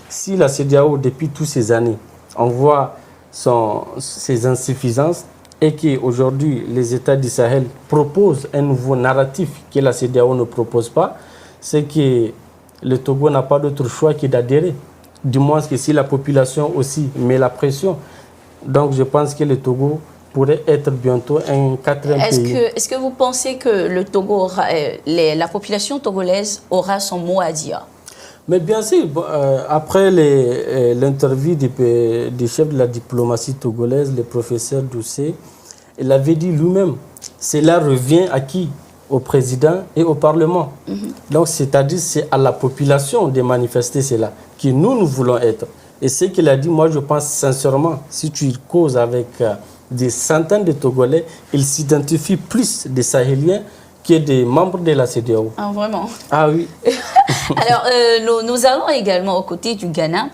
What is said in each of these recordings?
Si la CEDEAO, depuis toutes ces années, on voit ses insuffisances et qu'aujourd'hui, les États du Sahel proposent un nouveau narratif que la CEDEAO ne propose pas, c'est que le Togo n'a pas d'autre choix que d'adhérer. Du moins que si la population aussi met la pression. Donc je pense que le Togo pourrait être bientôt un quatrième pays. Est-ce que vous pensez que le Togo la population togolaise aura son mot à dire? Mais bien sûr, après l'interview du chef de la diplomatie togolaise, le professeur Doucet, il avait dit lui-même, cela revient à qui? Au président et au Parlement. Donc, c'est-à-dire, c'est à la population de manifester cela, que nous voulons être. Et ce qu'il a dit, moi, je pense sincèrement, si tu causes avec des centaines de Togolais, ils s'identifient plus des Sahéliens que des membres de la CEDEAO. Ah, vraiment? Ah oui. Alors, nous allons également aux côtés du Ghana.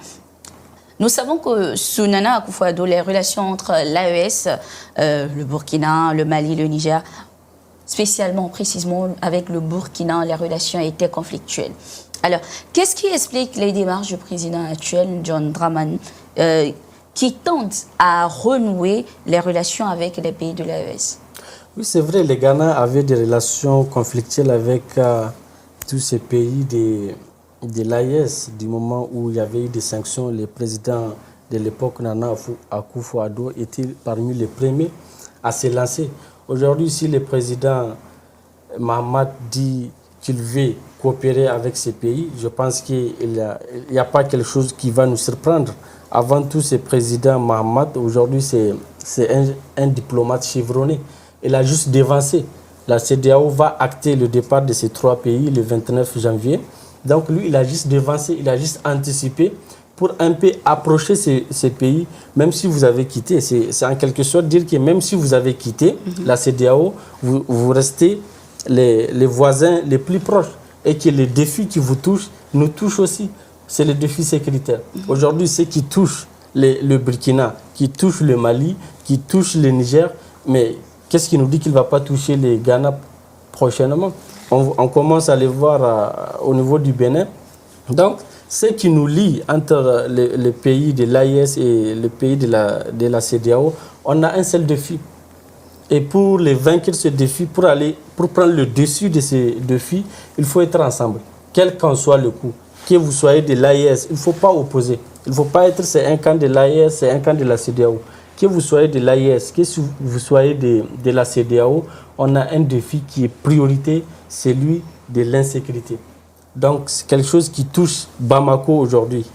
Nous savons que sous Nana Akufo-Addo, les relations entre l'AES, le Burkina, le Mali, le Niger, spécialement, précisément avec le Burkina, les relations étaient conflictuelles. Alors, qu'est-ce qui explique les démarches du président actuel, John Dramani, qui tente à renouer les relations avec les pays de l'AES? Oui, c'est vrai, le Ghana avait des relations conflictuelles avec tous ces pays de l'AES. Du moment où il y avait eu des sanctions, le président de l'époque, Nana Akufo-Addo, était parmi les premiers à se lancer. Aujourd'hui, si le président Mahamat dit qu'il veut coopérer avec ces pays, je pense qu'il n'y a pas quelque chose qui va nous surprendre. Avant tout, ce président Mahamat, aujourd'hui, c'est un diplomate chevronné. Il a juste devancé. La CEDEAO va acter le départ de ces trois pays le 29 janvier. Donc lui, il a juste devancé, il a juste anticipé pour un peu approcher ces pays, même si vous avez quitté. C'est en quelque sorte dire que même si vous avez quitté la CEDEAO, vous restez les voisins les plus proches et que les défis qui vous touchent nous touchent aussi. C'est le défi sécuritaire. Aujourd'hui, ce qui touche le Burkina, qui touche le Mali, qui touche le Niger, mais qu'est-ce qui nous dit qu'il ne va pas toucher les Ghana prochainement? On commence à les voir au niveau du Bénin. Donc, ce qui nous lie entre les pays de l'AES et le pays de la CEDEAO, on a un seul défi. Et pour les vaincre ce défi, pour prendre le dessus de ces défis, il faut être ensemble, quel qu'en soit le coup. Que vous soyez de l'AES, il ne faut pas opposer. Il ne faut pas être c'est un camp de l'AES, c'est un camp de la CEDEAO. Que vous soyez de l'AES, que vous soyez de la CEDEAO, on a un défi qui est priorité, celui de l'insécurité. Donc, c'est quelque chose qui touche Bamako aujourd'hui.